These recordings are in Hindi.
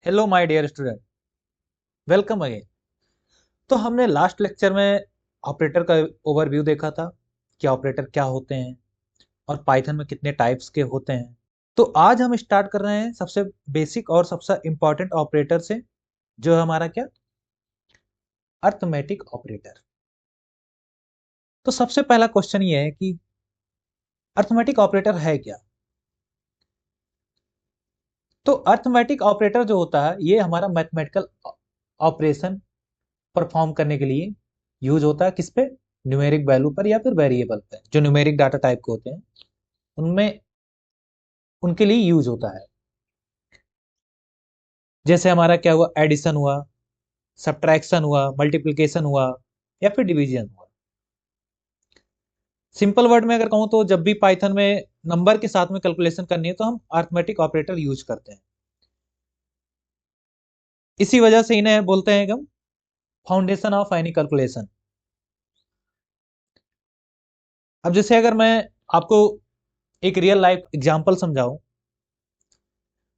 Hello my dear student, welcome again. तो हमने लास्ट लेक्चर में ऑपरेटर का ओवरव्यू देखा था कि ऑपरेटर क्या होते हैं और पाइथन में कितने टाइप्स के होते हैं। तो आज हम स्टार्ट कर रहे हैं सबसे बेसिक और सबसे इम्पॉर्टेंट ऑपरेटर से, जो है हमारा क्या, अर्थमेटिक ऑपरेटर। तो सबसे पहला क्वेश्चन ये है कि अर्थमेटिक ऑपरेटर है क्या। तो अर्थमेटिक ऑपरेटर जो होता है ये हमारा मैथमेटिकल ऑपरेशन परफॉर्म करने के लिए यूज होता है। किस पे? न्यूमेरिक वैल्यू पर या फिर वेरिएबल पे, जो न्यूमेरिक डाटा टाइप के होते हैं उनमें, उनके लिए यूज होता है। जैसे हमारा क्या हुआ, एडिशन हुआ, सब्ट्रैक्शन हुआ, मल्टीप्लिकेशन हुआ या फिर डिवीजन हुआ। सिंपल वर्ड में अगर कहूं तो जब भी पाइथन में नंबर के साथ में कैलकुलेशन करनी है तो हम अर्थमेटिक ऑपरेटर यूज करते हैं। इसी वजह से इन्हें बोलते हैं हम फाउंडेशन ऑफ एनी कैलकुलेशन। अब जैसे अगर मैं आपको एक रियल लाइफ एग्जांपल समझाऊं,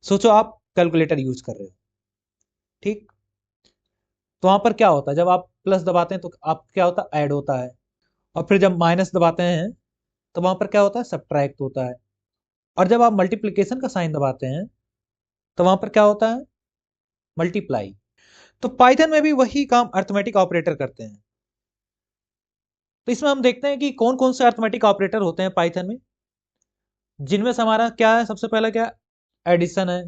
सोचो आप कैलकुलेटर यूज कर रहे हो, ठीक। तो वहां पर क्या होता है, जब आप प्लस दबाते हैं तो आप क्या होता है, ऐड होता है। और फिर जब माइनस दबाते हैं तो वहां पर क्या होता है, सब्ट्रैक्ट होता है। और जब आप मल्टीप्लिकेशन का साइन दबाते हैं तो वहां पर क्या होता है, मल्टीप्लाई। तो पाइथन में भी वही काम अर्थमेटिक ऑपरेटर करते हैं। तो इसमें हम देखते हैं कि कौन कौन से अर्थमेटिक ऑपरेटर होते हैं पाइथन में, जिनमें से हमारा क्या है, सबसे पहला क्या, एडिशन है।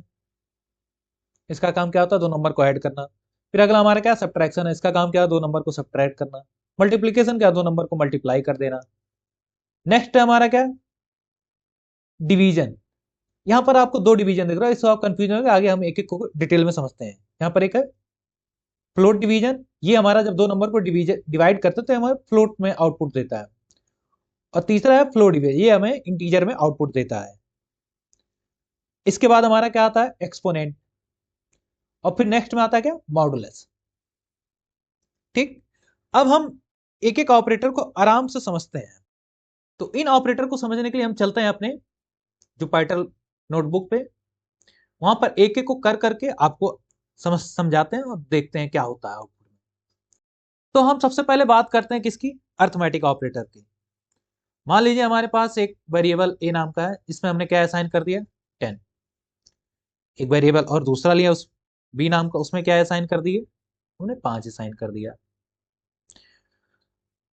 इसका काम क्या होता है, दो नंबर को ऐड करना। फिर अगला हमारा क्या, सब्ट्रैक्शन है। इसका काम क्या है, दो नंबर को सब्ट्रैक्ट करना। मल्टीप्लिकेशन क्या, दो नंबर को मल्टीप्लाई कर देना। नेक्स्ट है हमारा क्या, डिवीजन। यहाँ पर आपको दो डिवीजन दिख रहा है, इससे आप कंफ्यूज होंगे। आगे हम एक एक को डिटेल में समझते हैं। यहाँ पर एक है फ्लोट डिवीजन। ये हमारा जब दो नंबर को डिवाइड करते हैं तो हमें फ्लोट में आउटपुट देता है। और तीसरा है फ्लोट डिवीजन, ये हमें इंटीजर में आउटपुट देता है। इसके बाद हमारा क्या आता है, एक्सपोनेंट। और फिर नेक्स्ट में आता है क्या, मॉडुलस। ठीक। अब हम एक एक ऑपरेटर को आराम से समझते हैं। तो इन ऑपरेटर को समझने के लिए हम चलते हैं अपने जुपिटर नोटबुक पे। वहां पर एक एक को कर करके आपको समझाते हैं और देखते हैं क्या होता है आउटपुट में। तो हम सबसे पहले बात करते हैं किसकी, अर्थमेटिक ऑपरेटर की। मान लीजिए हमारे पास एक वेरिएबल ए नाम का है, इसमें हमने क्या असाइन कर दिया, 10। एक वेरिएबल और दूसरा लिया उस बी नाम का, उसमें क्या असाइन कर दिए, हमने 5 असाइन कर दिया।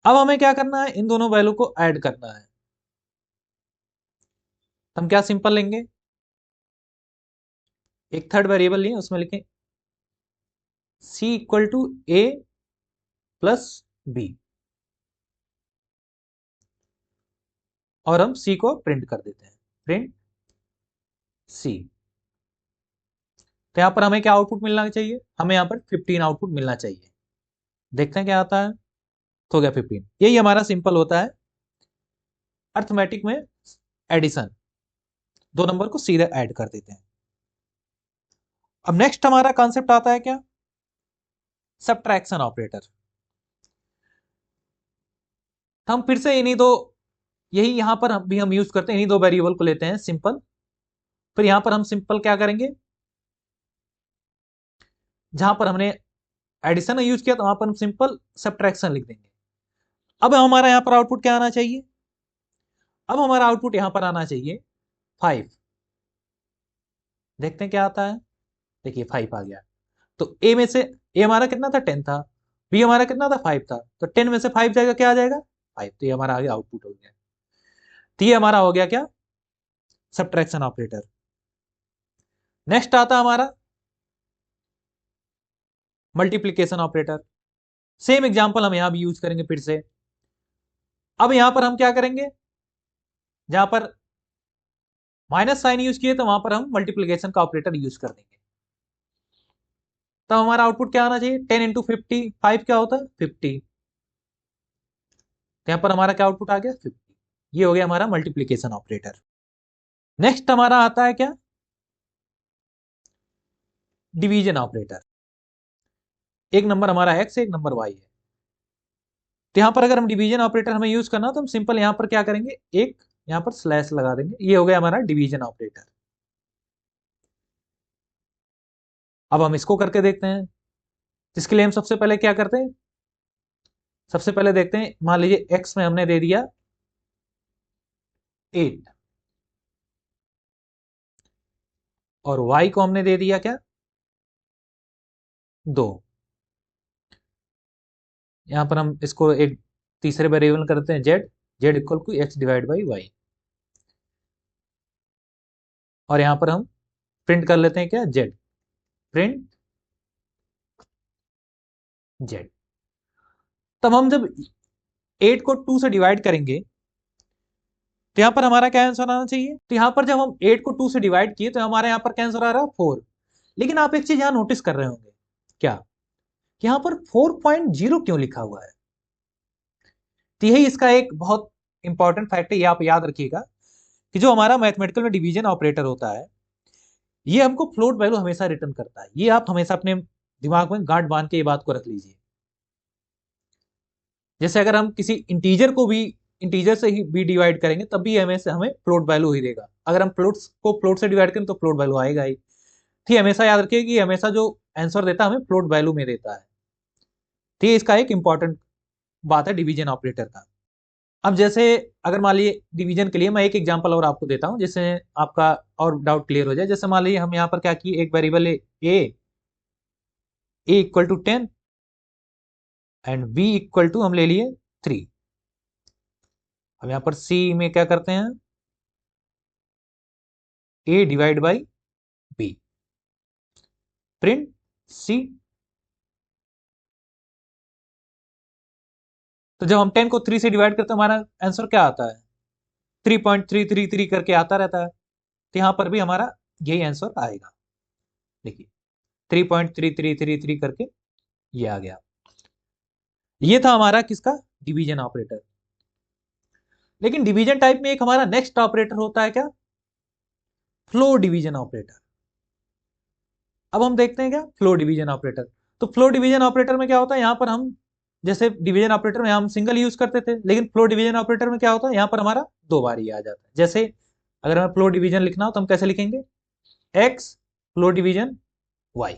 अब हमें क्या करना है, इन दोनों वैल्यू को ऐड करना है। हम क्या सिंपल लेंगे, एक थर्ड वेरिएबल लिए, उसमें लिखें C equal to A plus B, और हम सी को प्रिंट कर देते हैं, प्रिंट सी। तो यहां पर हमें क्या आउटपुट मिलना चाहिए, हमें यहां पर 15 आउटपुट मिलना चाहिए। देखते हैं क्या आता है। तो हो गया 15। यही हमारा सिंपल होता है अर्थमेटिक में एडिशन, दो नंबर को सीधे ऐड कर देते हैं। अब नेक्स्ट हमारा कॉन्सेप्ट आता है क्या, सब्ट्रैक्शन ऑपरेटर। हम फिर से इन्हीं दो, यही यहां पर भी हम यूज करते हैं, इन्हीं दो वेरिएबल को लेते हैं सिंपल। फिर यहां पर हम सिंपल क्या करेंगे, जहां पर हमने एडिशन यूज किया तो वहां पर हम सिंपल सब्ट्रैक्शन लिख देंगे। अब हमारा यहां पर आउटपुट क्या आना चाहिए, अब हमारा आउटपुट यहां पर आना चाहिए 5। देखते हैं क्या आता है। देखिए 5 आ गया। तो ए में से, ए हमारा कितना था, 10 था। बी हमारा कितना था, 5 था। तो 10 में से 5 जाएगा, क्या आ जाएगा, 5। तो ये हमारा आगे आउटपुट हो गया। तो ये हमारा हो गया क्या, सब्ट्रैक्शन ऑपरेटर। नेक्स्ट आता हमारा मल्टीप्लीकेशन ऑपरेटर। सेम एग्जांपल हम यहां भी यूज करेंगे फिर से। अब यहां पर हम क्या करेंगे, जहां पर माइनस साइन यूज किए तो वहां पर हम मल्टीप्लीकेशन का ऑपरेटर यूज कर देंगे। तो हमारा आउटपुट क्या आना चाहिए, 10 इंटू 50, 5 क्या होता है, 50। तो यहां पर हमारा क्या आउटपुट आ गया, 50। ये हो गया हमारा मल्टीप्लीकेशन ऑपरेटर। नेक्स्ट हमारा आता है क्या, डिवीजन ऑपरेटर। एक नंबर हमारा एक्स है, एक नंबर वाई है। तो यहां पर अगर हम डिवीजन ऑपरेटर हमें यूज करना तो हम सिंपल यहां पर क्या करेंगे, एक यहां पर स्लैश लगा देंगे। ये हो गया हमारा डिवीजन ऑपरेटर। अब हम इसको करके देखते हैं। इसके लिए हम सबसे पहले क्या करते हैं, सबसे पहले देखते हैं, मान लीजिए x में हमने दे दिया 8 और y को हमने दे दिया क्या 2। यहां पर हम इसको एक तीसरे वेरिएबल करते हैं z equal to x divide by Y, और यहां पर हम प्रिंट कर लेते हैं क्या z, प्रिंट z। तब हम जब 8 को 2 से डिवाइड करेंगे तो यहां पर हमारा क्या आंसर आना चाहिए, तो यहां पर जब हम 8 को 2 से डिवाइड किए तो हमारे यहां पर क्या आंसर आ रहा है 4। लेकिन आप एक चीज यहां नोटिस कर रहे होंगे क्या, कि यहां पर 4.0 क्यों लिखा हुआ है। तो यही इसका एक बहुत इंपॉर्टेंट फैक्ट है, ये आप याद रखिएगा कि जो हमारा मैथमेटिकल में डिवीजन ऑपरेटर होता है ये हमको फ्लोट वैल्यू हमेशा रिटर्न करता है। ये आप हमेशा अपने दिमाग में गांठ बांध के ये बात को रख लीजिए। जैसे अगर हम किसी इंटीजर को भी इंटीजर से ही भी डिवाइड करेंगे तब भी हमें फ्लोट वैल्यू ही देगा। अगर हम फ्लोट्स को फ्लोट से डिवाइड करें तो फ्लोट वैल्यू आएगा ही। ठीक, हमेशा याद रखिए कि हमेशा जो आंसर देता है हमें फ्लोट वैल्यू में देता है। ठीक, इसका एक इंपॉर्टेंट बात है डिवीजन ऑपरेटर का। अब जैसे अगर मान लीजिए डिवीजन के लिए मैं एक एग्जांपल और आपको देता हूं जिससे आपका और डाउट क्लियर हो जाए। जैसे मान लीजिए हम यहाँ पर क्या किए, एक variable A equal to 10 and B equal to हम ले लिए 3। अब यहां पर सी में क्या करते हैं, ए डिवाइड बाई बी, प्रिंट सी। तो जब हम 10 को 3 से डिवाइड करते हैं हमारा आंसर क्या आता है 3.333 करके आता रहता है। तो यहां पर भी हमारा यही आंसर आएगा। देखिए 3.3333 करके ये आ गया। ये था हमारा किसका डिवीजन ऑपरेटर। लेकिन डिवीजन टाइप में एक हमारा नेक्स्ट ऑपरेटर होता है क्या, फ्लो डिवीजन ऑपरेटर। अब हम देखते हैं क्या फ्लो डिवीजन ऑपरेटर। तो फ्लो डिवीजन ऑपरेटर में क्या होता है, यहां पर हम जैसे डिवीजन ऑपरेटर में हम सिंगल यूज करते थे, लेकिन फ्लो डिवीजन ऑपरेटर में क्या होता है यहां पर हमारा 2 बार ही आ जाता है। जैसे अगर हमें फ्लो डिवीजन लिखना हो तो हम कैसे लिखेंगे, एक्स फ्लो डिवीजन वाई।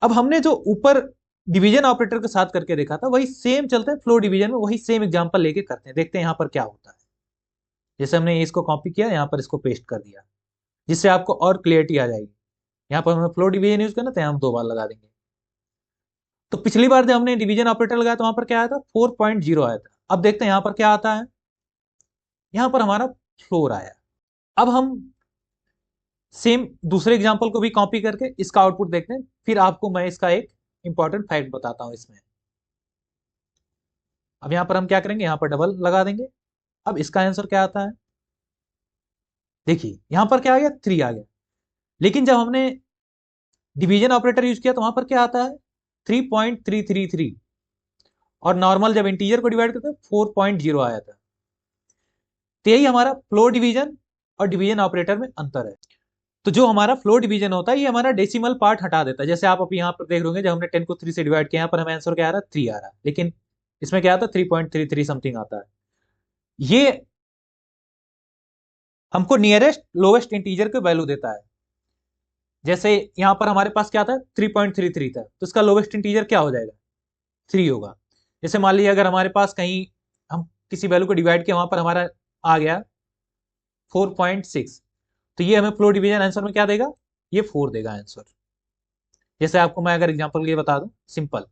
अब हमने जो ऊपर डिवीजन ऑपरेटर के साथ करके देखा था वही सेम चलता है फ्लो डिवीजन में, वही सेम एग्जांपल लेके करते हैं, देखते हैं यहां पर क्या होता है। जैसे हमने इसको कॉपी किया यहां पर इसको पेस्ट कर दिया जिससे आपको और क्लियरिटी आ जाएगी। यहां पर हमें फ्लो डिवीजन यूज करना तो हम 2 बार लगा देंगे। तो पिछली बार जब हमने डिवीजन ऑपरेटर लगाया तो वहां पर क्या आया था 4.0 आया था। अब देखते हैं यहां पर क्या आता है, यहां पर हमारा फ्लोर आया। अब हम सेम दूसरे एग्जांपल को भी कॉपी करके इसका आउटपुट देखते हैं, फिर आपको मैं इसका एक इंपॉर्टेंट फैक्ट बताता हूं इसमें। अब यहां पर हम क्या करेंगे, यहां पर डबल लगा देंगे। अब इसका आंसर क्या आता है, देखिए यहां पर क्या आ गया 3 आ गया। लेकिन जब हमने डिवीजन ऑपरेटर यूज किया तो वहां पर क्या आता है 3.333, और नॉर्मल जब इंटीजर को डिवाइड करते हैं 4.0 आया था। तो यही हमारा फ्लो डिवीजन और डिवीजन ऑपरेटर में अंतर है। तो जो हमारा फ्लो डिवीजन होता है ये हमारा डेसिमल पार्ट हटा देता है। जैसे आप अभी यहाँ पर देख रहे होंगे जब हमने 10 को 3 से डिवाइड किया यहाँ पर हमें आंसर क्या आ रहा है 3 आ रहा है, लेकिन इसमें क्या आता है 3.33 समथिंग आता है। ये हमको नियरेस्ट लोवेस्ट इंटीजर के वैल्यू देता है। जैसे यहां पर हमारे पास क्या था 3.33 था, तो इसका लोवेस्ट इंटीजर क्या हो जाएगा 3 होगा। जैसे मान लीजिए अगर हमारे पास कहीं हम किसी वैल्यू को डिवाइड किया वहां पर हमारा आ गया 4.6, तो ये हमें फ्लो डिवीजन आंसर में क्या देगा, ये 4 देगा आंसर। जैसे आपको मैं अगर एग्जांपल के लिए बता दूं सिंपल,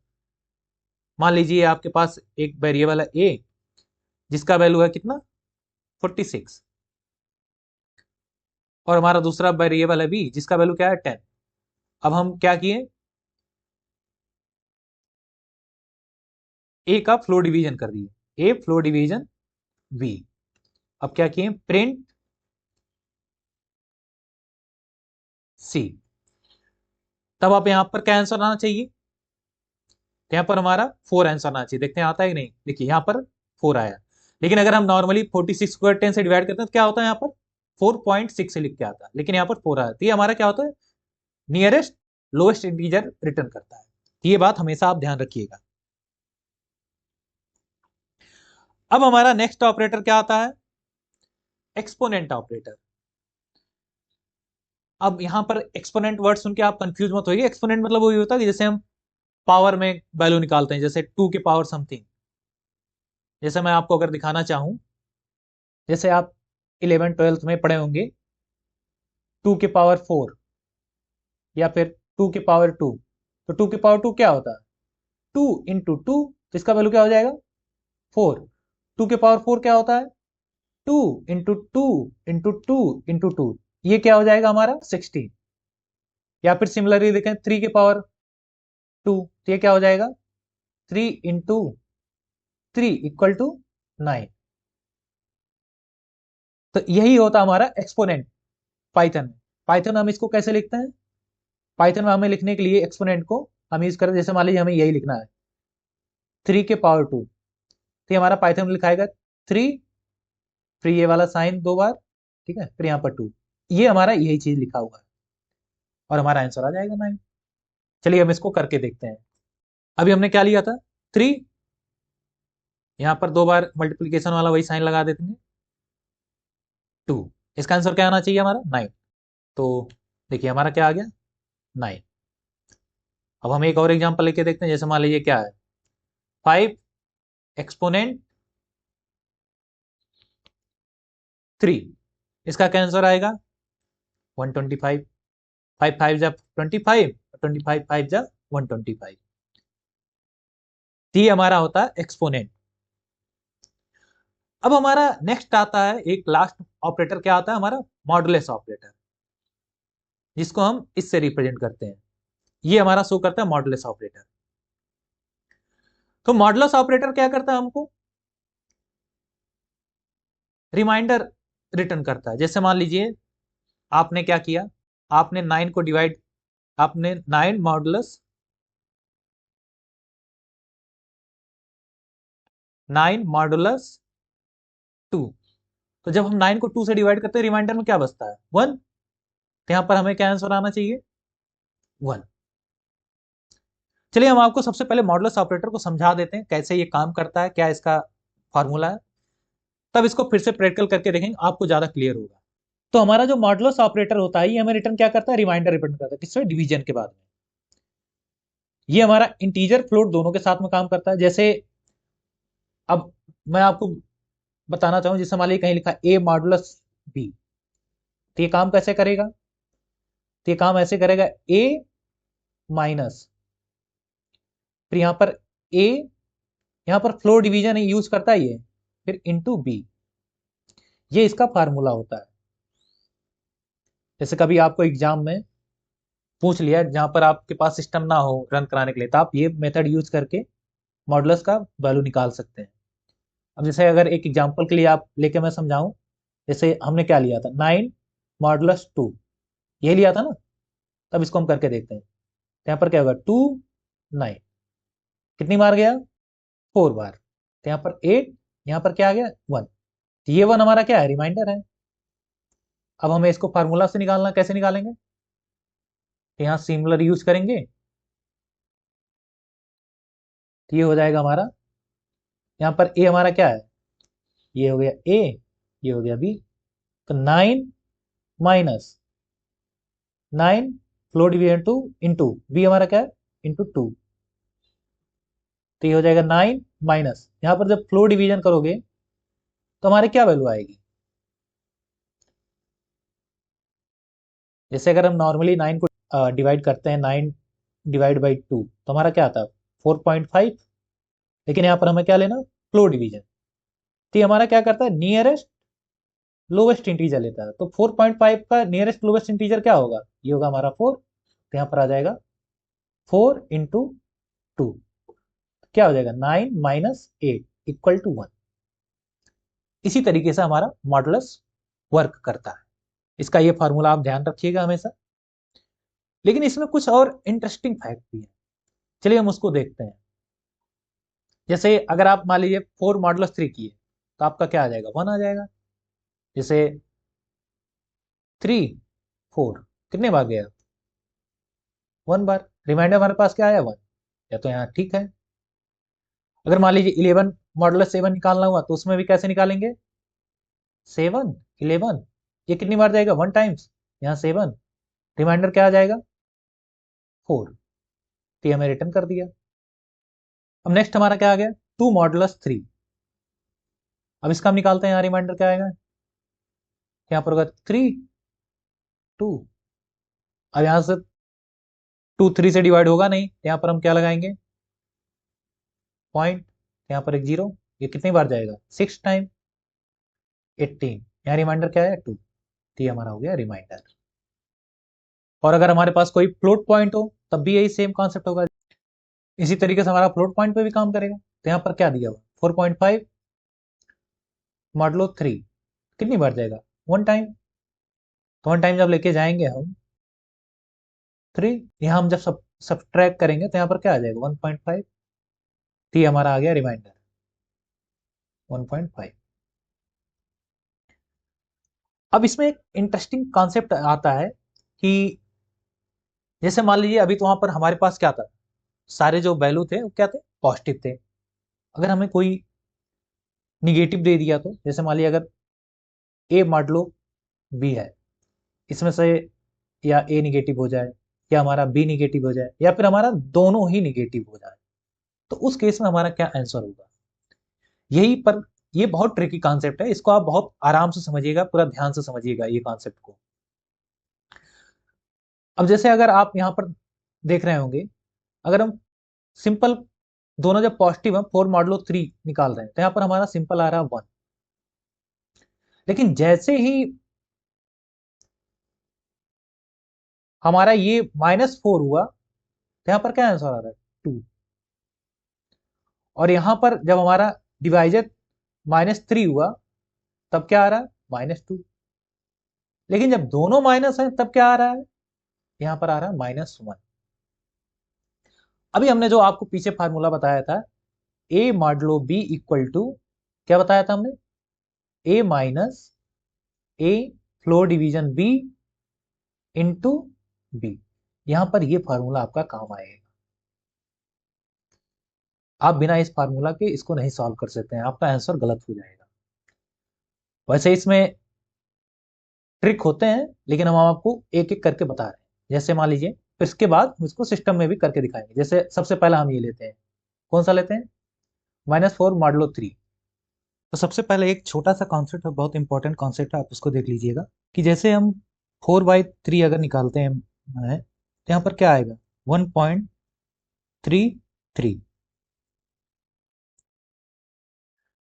मान लीजिए आपके पास एक वेरिएबल है ए जिसका वैल्यू है कितना 46, और हमारा दूसरा वेरिएबल है बी जिसका वैल्यू क्या है 10। अब हम क्या किए, ए का फ्लो डिवीजन कर दिए, ए फ्लो डिवीजन बी। अब क्या किए प्रिंट सी। तब आप यहां पर क्या आंसर आना चाहिए, तो यहां पर हमारा 4 आंसर आना चाहिए। देखते हैं आता है कि नहीं, देखिए यहां पर 4 आया। लेकिन अगर हम नॉर्मली 46 को 10 से डिवाइड करते हैं तो क्या होता है यहाँ पर 4.6 से लिख के आता है, लेकिन यहाँ पर 4 आया। तो ये हमारा क्या होता है नियरेस्ट लोएस्ट इंटीजर रिटर्न करता है। तो ये बात हमेशा आप ध्यान रखिएगा। अब हमारा नेक्स्ट ऑपरेटर क्या आता है, एक्सपोनेंट ऑपरेटर। अब यहाँ पर एक्सपोनेंट वर्ड सुन के आप कंफ्यूज मत होइए। एक्सपोनेंट मतलब वही होता है कि जैसे हम पावर में वैल्यू निकालते हैं, जैसे 2 के पावर समथिंग। जैसे मैं आपको अगर दिखाना चाहूं, जैसे आप 11th 12th में पढ़े होंगे 2 के पावर 4 या फिर 2 के पावर 2। तो 2 के पावर 2 क्या होता है? 2 इंटू 2, तो इसका वैल्यू क्या हो जाएगा? 4। 2 के पावर 4 क्या होता है? 2 इंटू 2 इंटू 2 इंटू 2, ये क्या हो जाएगा हमारा? 16। या फिर सिमिलरली देखें 3 के पावर 2, तो ये क्या हो जाएगा? 3 इंटू 3 इक्वल टू 9। तो यही होता हमारा एक्सपोनेंट पाइथन में। पाइथन हम इसको कैसे लिखते हैं? पाइथन में हमें लिखने के लिए एक्सपोनेंट को हम यूज करें, जैसे मान लीजिए हमें यही लिखना है 3 के पावर 2, तो हमारा पाइथन में लिखाएगा 3, फिर ये वाला साइन 2 बार, ठीक है, फिर यहाँ पर 2। ये हमारा यही चीज लिखा हुआ है और हमारा आंसर आ जाएगा 9। चलिए हम इसको करके देखते हैं। अभी हमने क्या लिया था? 3, यहाँ पर 2 बार मल्टीप्लीकेशन वाला वही साइन लगा देते हैं, 2। इसका आंसर क्या आना चाहिए हमारा? 9। तो देखिए हमारा क्या आ गया? 9। अब हम एक और एग्जांपल लेके देखते हैं। जैसे मान लीजिए क्या है, 5 एक्सपोनेंट 3, इसका क्या आंसर आएगा? 125। 5 5 जा 25, 25 5 जा 125। ये हमारा होता है एक्सपोनेंट। अब हमारा नेक्स्ट आता है एक लास्ट ऑपरेटर, क्या आता है हमारा? मॉडुलस ऑपरेटर, जिसको हम इससे रिप्रेजेंट करते हैं। ये हमारा शो करता है मॉडुलस ऑपरेटर। तो मॉडुलस ऑपरेटर क्या करता है? हमको रिमाइंडर रिटर्न करता है। जैसे मान लीजिए आपने क्या किया, आपने 9 को डिवाइड, आपने 9 मॉडुलस 9 मॉडुलस 2, तो जब हम 9 को 2 से डिवाइड करते हैं रिमाइंडर में क्या बचता है? 1। तो यहां पर हमें क्या आंसर आना चाहिए? 1। चलिए हम आपको सबसे पहले मॉडुलस ऑपरेटर को समझा देते हैं, कैसे ये काम करता है, क्या इसका फॉर्मूला है, तब इसको फिर से प्रैक्टिकल करके देखेंगे, आपको ज्यादा क्लियर होगा। तो हमारा जो मॉडुलस ऑपरेटर होता है ये हमें रिटर्न क्या करता है? रिमाइंडर रिटर्न करता है। किससे? डिवीजन के बाद में। ये हमारा इंटीजर फ्लोट दोनों के साथ में काम करता है। जैसे अब मैं आपको बताना चाहूं, जैसे मान लीजिए कहीं लिखा ए मॉडुलस बी, तो ये काम कैसे करेगा? तो ये काम ऐसे करेगा, ए माइनस, फिर यहां पर ए, यहां पर फ्लोर डिवीजन यूज करता है ये, फिर इंटू बी। ये इसका फार्मूला होता है। जैसे कभी आपको एग्जाम में पूछ लिया जहां पर आपके पास सिस्टम ना हो रन कराने के लिए, तो आप ये मेथड यूज करके मॉडुलस का वैल्यू निकाल सकते हैं। अब जैसे अगर एक एग्जांपल के लिए आप लेके मैं समझाऊं, जैसे हमने क्या लिया था 9 मॉडुलस 2, ये लिया था ना। तब इसको हम करके देखते हैं। तो यहाँ पर क्या होगा? 2 9, कितनी बार गया? 4 बार। तो यहाँ पर 8, यहाँ पर क्या आ गया? 1। तो ये 1 हमारा क्या है? रिमाइंडर है। अब हमें इसको फार्मूला से निकालना, कैसे निकालेंगे? तो यहाँ सिमिलर यूज करेंगे, तो ये हो जाएगा हमारा, यहाँ पर ए हमारा क्या है? ये हो गया ए, ये हो गया बी। तो 9 minus 9 floor division 2 into B हमारा क्या है? इंटू 2। तो ये हो जाएगा 9 माइनस, यहाँ पर जब फ्लोर डिवीजन करोगे तो हमारे क्या वैल्यू आएगी? जैसे अगर हम नॉर्मली 9 को डिवाइड करते हैं, 9 डिवाइड बाई 2, तो हमारा क्या आता है? 4.5। लेकिन यहाँ पर हमें क्या लेना? Floor division. तो ये हमारा क्या करता है? नियरेस्ट लोवेस्ट इंटीजर लेता है। तो 4.5 का नियरेस्ट लोवेस्ट इंटीजर क्या होगा? ये होगा हमारा 4। तो यहाँ पर आ जाएगा 4 इंटू 2, क्या हो जाएगा? 9 माइनस 8 इक्वल टू 1। इसी तरीके से हमारा मॉडुलस वर्क करता है। इसका ये फार्मूला आप ध्यान रखिएगा हमेशा। लेकिन इसमें कुछ और इंटरेस्टिंग फैक्ट भी है, चलिए हम उसको देखते हैं। जैसे अगर आप मान लीजिए 4 मॉडुलस 3 किए, तो आपका क्या आ जाएगा? 1 आ जाएगा। जैसे 3 4 कितने बार गया? 1 बार। रिमाइंडर हमारे पास क्या आया? 1। या तो यहाँ ठीक है। अगर मान लीजिए 11 मॉडुलस 7 निकालना हुआ, तो उसमें भी कैसे निकालेंगे? 7 11, ये कितनी बार जाएगा? 1 टाइम्स, यहाँ 7। रिमाइंडर क्या आ जाएगा 4, तो हमें रिटर्न कर दिया। अब नेक्स्ट हमारा क्या आ गया 2 मॉडुलस 3। अब इसका हम निकालते हैं, यहाँ रिमाइंडर क्या आएगा, यहाँ पर होगा 3 2। अब यहाँ से 2 3 से डिवाइड होगा नहीं, यहाँ पर हम क्या लगाएंगे पॉइंट, यहाँ पर एक 0, ये कितनी बार जाएगा 6 टाइम 18, यहाँ रिमाइंडर क्या है 2, तो ये हमारा हो गया रिमाइंडर। और अगर हमारे पास कोई फ्लोट पॉइंट हो तब भी यही सेम कॉन्सेप्ट होगा, इसी तरीके से हमारा फ्लोट पॉइंट पे भी काम करेगा। तो यहाँ पर क्या दिया हुआ 4.5 मॉडलो 3, कितनी बार जाएगा 1 टाइम, तो 1 टाइम जब लेके जाएंगे हम 3, यहाँ हम जब सब ट्रैक करेंगे तो यहाँ पर क्या आ जाएगा 1.5, तो ये हमारा आ गया रिमाइंडर 1.5। अब इसमें एक इंटरेस्टिंग कॉन्सेप्ट आता है कि जैसे मान लीजिए अभी तो वहां पर हमारे पास क्या था, सारे जो वैल्यू थे वो क्या थे पॉजिटिव थे। अगर हमें कोई निगेटिव दे दिया तो जैसे मान लीजिए अगर ए मॉडलो बी है, इसमें से या ए निगेटिव हो जाए या हमारा बी निगेटिव हो जाए या फिर हमारा दोनों ही निगेटिव हो जाए, तो उस केस में हमारा क्या आंसर होगा। यही पर ये बहुत ट्रिकी कॉन्सेप्ट है, इसको आप बहुत आराम से समझिएगा, पूरा ध्यान से समझिएगा ये कॉन्सेप्ट को। अब जैसे अगर आप यहाँ पर देख रहे होंगे, अगर हम सिंपल दोनों जब पॉजिटिव है 4 मॉडलो 3 निकाल रहे हैं तो यहाँ पर हमारा सिंपल आ रहा है 1, लेकिन जैसे ही हमारा ये -4 हुआ तो यहाँ पर क्या आंसर आ रहा है 2, और यहाँ पर जब हमारा डिवाइजर -3 हुआ तब क्या आ रहा है -2, लेकिन जब दोनों माइनस है तब क्या आ रहा है, यहाँ पर आ रहा है -1। अभी हमने जो आपको पीछे फार्मूला बताया था A modulo B equal to, क्या बताया था हमने, A minus A floor division B into B, यहां पर ये फार्मूला आपका काम आएगा। आप बिना इस फार्मूला के इसको नहीं सॉल्व कर सकते हैं, आपका आंसर गलत हो जाएगा। वैसे इसमें ट्रिक होते हैं, लेकिन हम आपको एक एक करके बता रहे हैं। जैसे मान लीजिए, फिर इसके बाद हम इसको सिस्टम में भी करके दिखाएंगे। जैसे सबसे पहला हम ये लेते हैं, कौन सा लेते हैं -4 मॉडलो 3। तो सबसे पहले एक छोटा सा कॉन्सेप्ट है, बहुत इंपॉर्टेंट कॉन्सेप्ट है, आप उसको देख लीजिएगा कि जैसे हम 4/3 अगर निकालते हैं तो यहाँ पर क्या आएगा 1.33,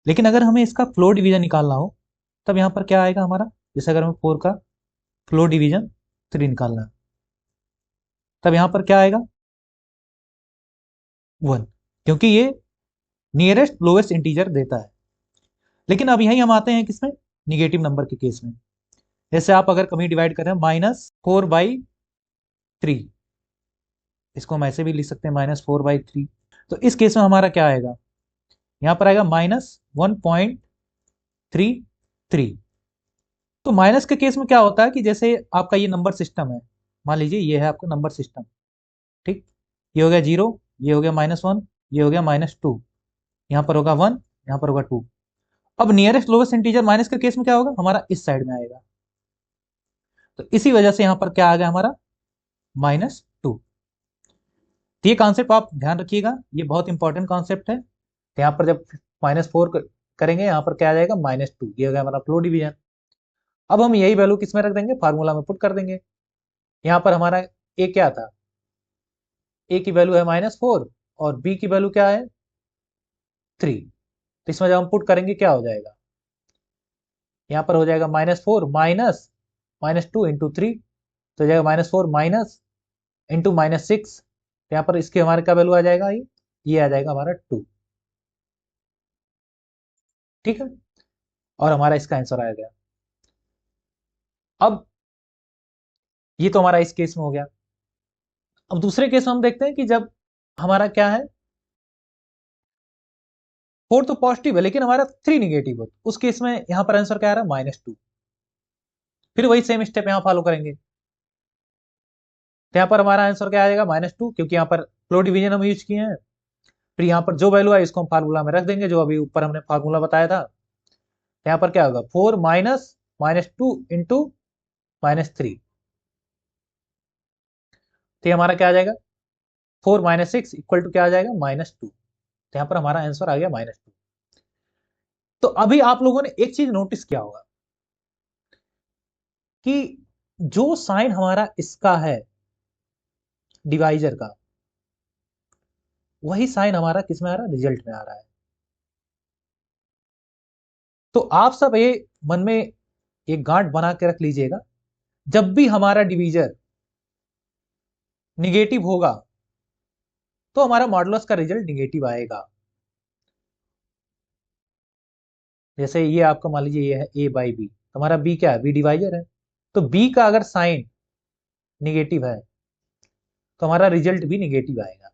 लेकिन अगर हमें इसका फ्लोर डिवीजन निकालना हो तब यहाँ पर क्या आएगा हमारा, जैसे अगर हमें 4 का फ्लोर डिवीजन 3 निकालना है तब यहाँ पर क्या आएगा 1, क्योंकि ये नियरेस्ट लोएस्ट इंटीजर देता है। लेकिन अब यही हम आते हैं किसमें, निगेटिव नंबर के केस में। जैसे आप अगर कभी डिवाइड करें -4/3, इसको हम ऐसे भी लिख सकते हैं -4/3, तो इस केस में हमारा क्या आएगा, यहाँ पर आएगा -1.33। तो माइनस के केस में क्या होता है कि जैसे आपका ये नंबर सिस्टम है, मान लीजिए ये है आपका नंबर सिस्टम, ठीक, ये हो गया 0, ये हो गया -1, ये हो गया -2, यहाँ पर होगा 1, यहाँ पर होगा 2। अब नियरेस्ट लोएस्ट इंटीजर माइनस के केस में क्या होगा, हमारा इस साइड में आएगा, तो इसी वजह से यहाँ पर क्या आ गया हमारा -2। तो ये कॉन्सेप्ट आप ध्यान रखिएगा, ये बहुत इंपॉर्टेंट कॉन्सेप्ट है। तो यहाँ पर जब -4 करेंगे, यहाँ पर क्या आ जाएगा -2, ये हो गया हमारा फ्लो डिवीजन। अब हम यही वैल्यू किस में रख देंगे, फार्मूला में पुट कर देंगे। यहाँ पर हमारा ए क्या था, ए की वैल्यू है -4 और बी की वैल्यू क्या है 3, तो इसमें जब हम पुट करेंगे क्या हो जाएगा, यहाँ पर हो जाएगा -4 माइनस -2 इंटू 3, तो हो जाएगा -4 माइनस इंटू -6, यहाँ पर इसके हमारे क्या वैल्यू आ जाएगा, ये आ जाएगा हमारा 2, ठीक है, और हमारा इसका आंसर आ गया। अब ये तो हमारा इस केस में हो गया। अब दूसरे केस में हम देखते हैं कि जब हमारा क्या है 4 तो पॉजिटिव है लेकिन हमारा 3 निगेटिव हो, उस केस में यहाँ पर आंसर क्या आ रहा है -2। फिर वही सेम स्टेप यहाँ फॉलो करेंगे, तो यहाँ पर हमारा आंसर क्या आ जाएगा -2, क्योंकि यहाँ पर फ्लो डिवीजन हम यूज किए हैं। फिर यहाँ पर जो वैल्यू है इसको हम फार्मूला में रख देंगे, जो अभी ऊपर हमने फार्मूला बताया था। तो यहाँ पर क्या होगा 4 माइनस -2 इंटू -3, तो ये हमारा क्या आ जाएगा, 4 माइनस 6 इक्वल टू क्या आ जाएगा, -2। तो यहाँ पर हमारा आंसर आ गया -2। तो अभी आप लोगों ने एक चीज नोटिस किया होगा कि जो साइन हमारा इसका है डिवाइजर का, वही साइन हमारा किस में आ रहा है, रिजल्ट में आ रहा है। तो आप सब ये मन में एक गांठ बना के रख लीजिएगा, जब भी हमारा डिवीजर निगेटिव होगा तो हमारा मॉडुलस का रिजल्ट निगेटिव आएगा। जैसे ये आपका मान लीजिए ये है a बाई बी, हमारा b क्या है, b डिवाइजर है। तो b का अगर साइन निगेटिव है तो हमारा रिजल्ट भी निगेटिव आएगा।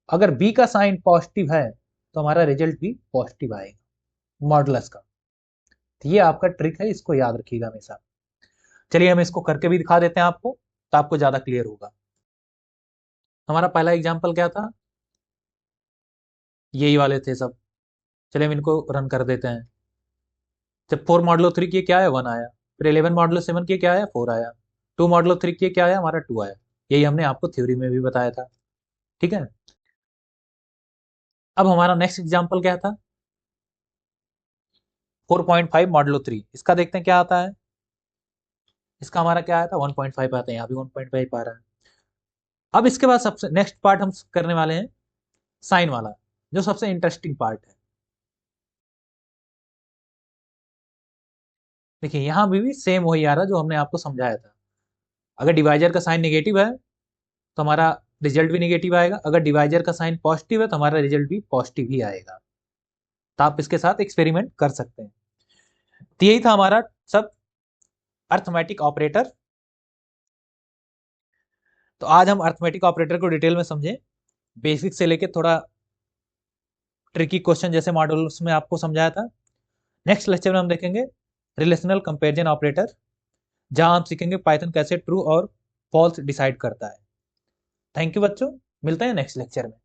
अगर b का साइन पॉजिटिव है तो हमारा रिजल्ट भी पॉजिटिव आएगा मॉडुलस का। तो ये आपका ट्रिक है, इसको याद रखिएगा हमेशा। चलिए हम इसको करके भी दिखा देते हैं आपको, तो आपको ज्यादा क्लियर होगा। हमारा पहला एग्जाम्पल क्या था, यही वाले थे सब। चलिए हम इनको रन कर देते हैं। जब 4 मॉडुलो 3 की क्या आया, 1 आया। फिर 11 मॉडुलो 7 की क्या आया, 4 आया। 2 मॉडुलो 3 की क्या आया, हमारा 2 आया। यही हमने आपको थ्योरी में भी बताया था, ठीक है। अब हमारा नेक्स्ट एग्जाम्पल क्या था, 4.5 मॉडुलो 3। इसका देखते हैं क्या आता है। इसका हमारा क्या आया था, 1.5 आता है, यहाँ भी 1.5 आ रहा है। अब इसके बाद सबसे नेक्स्ट पार्ट हम करने वाले हैं साइन वाला, जो सबसे इंटरेस्टिंग पार्ट है। देखिए यहाँ भी सेम वही आ रहा है जो हमने आपको समझाया था। अगर डिवाइजर का साइन नेगेटिव है तो हमारा रिजल्ट भी नेगेटिव आएगा। अगर डिवाइजर का साइन पॉजिटिव है तो हमारा रिजल्ट भी पॉजिटिव ही आएगा। तो आप इसके साथ एक्सपेरिमेंट कर सकते हैं। तो यही था हमारा सब अर्थमेटिक ऑपरेटर। तो आज हम अर्थमेटिक ऑपरेटर को डिटेल में समझें, बेसिक से लेके थोड़ा ट्रिकी क्वेश्चन जैसे मॉड्यूल्स में आपको समझाया था। नेक्स्ट लेक्चर में हम देखेंगे रिलेशनल कंपैरिजन ऑपरेटर, जहां हम सीखेंगे पाइथन कैसे ट्रू और फॉल्स डिसाइड करता है। थैंक यू बच्चों, मिलते हैं नेक्स्ट लेक्चर में।